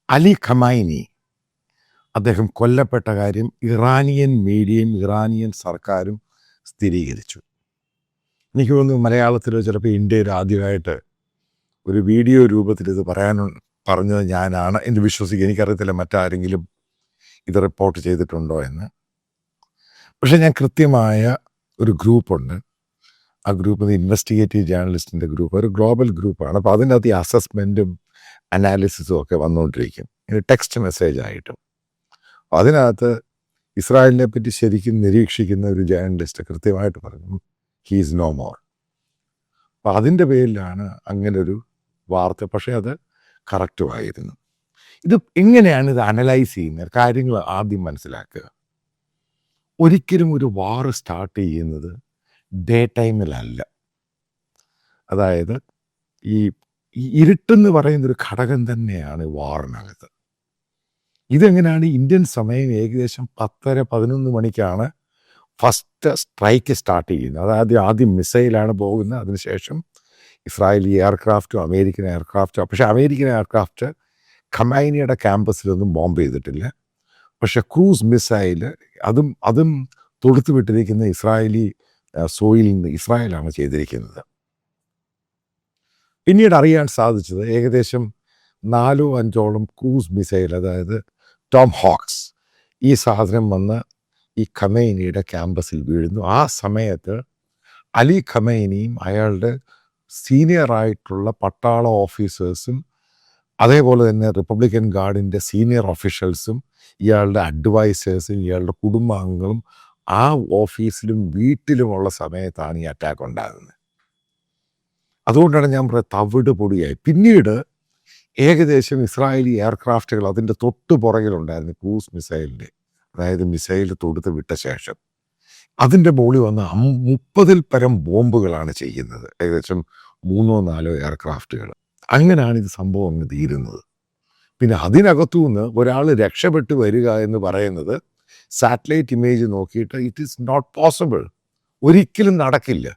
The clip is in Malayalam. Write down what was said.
അലി ഖമൈനി അദ്ദേഹം കൊല്ലപ്പെട്ട കാര്യം ഇറാനിയൻ മീഡിയയും ഇറാനിയൻ സർക്കാരും സ്ഥിരീകരിച്ചു. എനിക്ക് തോന്നുന്നു മലയാളത്തിലോ ചിലപ്പോൾ ഇന്ത്യയിൽ ആദ്യമായിട്ട് ഒരു വീഡിയോ രൂപത്തിൽ ഇത് പറഞ്ഞത് ഞാനാണ് എന്ന് വിശ്വസിക്കുക. എനിക്കറിയത്തില്ല മറ്റാരെങ്കിലും ഇത് റിപ്പോർട്ട് ചെയ്തിട്ടുണ്ടോ എന്ന്. പക്ഷേ ഞാൻ കൃത്യമായ ഒരു ഗ്രൂപ്പുണ്ട്. ആ ഗ്രൂപ്പ് ഇൻവെസ്റ്റിഗേറ്റീവ് ജേർണലിസ്റ്റിൻ്റെ ഗ്രൂപ്പ്, ഒരു ഗ്ലോബൽ ഗ്രൂപ്പാണ്. അപ്പോൾ അതിനകത്ത് ഈ അസസ്മെൻറ്റും അനാലിസിസും ഒക്കെ വന്നുകൊണ്ടിരിക്കും, ടെക്സ്റ്റ് മെസ്സേജ് ആയിട്ടും. അതിനകത്ത് ഇസ്രായേലിനെ പറ്റി ശരിക്കും നിരീക്ഷിക്കുന്ന ഒരു ജേർണലിസ്റ്റ് കൃത്യമായിട്ട് പറഞ്ഞു, ഹീ ഈസ് നോ മോർ. അപ്പം അതിൻ്റെ പേരിലാണ് അങ്ങനൊരു വാർത്ത. പക്ഷേ അത് കറക്റ്റുമായിരുന്നു. ഇത് എങ്ങനെയാണ് ഇത് അനലൈസ് ചെയ്യുന്നത്? കാര്യങ്ങൾ ആദ്യം മനസ്സിലാക്കുക. ഒരിക്കലും ഒരു വാർ സ്റ്റാർട്ട് ചെയ്യുന്നത് ഡേ ടൈമിലല്ല. അതായത് ഈ ഇരുട്ടെന്ന് പറയുന്നൊരു ഘടകം തന്നെയാണ് വാറിനകത്ത്. ഇതെങ്ങനെയാണ്? ഇന്ത്യൻ സമയം ഏകദേശം 10:30-11 മണിക്കാണ് ഫസ്റ്റ് സ്ട്രൈക്ക് സ്റ്റാർട്ട് ചെയ്യുന്നത്. അതായത് ആദ്യം മിസൈലാണ് പോകുന്നത്, അതിനുശേഷം ഇസ്രായേലി എയർക്രാഫ്റ്റും അമേരിക്കൻ എയർക്രാഫ്റ്റും. പക്ഷേ അമേരിക്കൻ എയർക്രാഫ്റ്റ് ഖമൈനിയുടെ ക്യാമ്പസിലൊന്നും ബോംബ് ചെയ്തിട്ടില്ല. പക്ഷെ ക്രൂസ് മിസൈൽ അതും തൊടുത്തു വിട്ടിരിക്കുന്ന ഇസ്രായേലി സോയിൽ നിന്ന് ഇസ്രായേലാണ് ചെയ്തിരിക്കുന്നത്. പിന്നീട് അറിയാൻ സാധിച്ചത് ഏകദേശം 4-5ഓളം ക്രൂസ് മിസൈൽ, അതായത് ടോം ഹോക്സ്, ഈ സാധനം വന്ന് ഈ ഖമൈനിയുടെ ക്യാമ്പസിൽ വീഴുന്നു. ആ സമയത്ത് അലി ഖമൈനിയും അയാളുടെ സീനിയറായിട്ടുള്ള പട്ടാള ഓഫീസേഴ്സും അതേപോലെ തന്നെ റിപ്പബ്ലിക്കൻ ഗാർഡിൻ്റെ സീനിയർ ഒഫീഷ്യൽസും ഇയാളുടെ അഡ്വൈസേഴ്സും ഇയാളുടെ കുടുംബാംഗങ്ങളും ആ ഓഫീസിലും വീട്ടിലുമുള്ള സമയത്താണ് ഈ അറ്റാക്ക് ഉണ്ടാകുന്നത്. അതുകൊണ്ടാണ് ഞാൻ പറയുന്നത് തവിട് പൊടിയായി. പിന്നീട് ഏകദേശം ഇസ്രായേലി എയർക്രാഫ്റ്റുകൾ അതിൻ്റെ തൊട്ട് പുറകിലുണ്ടായിരുന്നു, ക്രൂസ് മിസൈലിൻ്റെ, അതായത് മിസൈൽ തൊടുത്ത് വിട്ട ശേഷം അതിൻ്റെ മുകളിൽ വന്ന് 30-ൽ പരം ബോംബുകളാണ് ചെയ്യുന്നത്, ഏകദേശം 3-4 എയർക്രാഫ്റ്റുകൾ. അങ്ങനെയാണ് ഇത് സംഭവം അങ്ങ് തീരുന്നത്. പിന്നെ അതിനകത്തുനിന്ന് ഒരാൾ രക്ഷപ്പെട്ട് വരിക എന്ന് പറയുന്നത് സാറ്റലൈറ്റ് ഇമേജ് നോക്കിയിട്ട് ഇറ്റ് ഈസ് നോട്ട് പോസിബിൾ, ഒരിക്കലും നടക്കില്ല.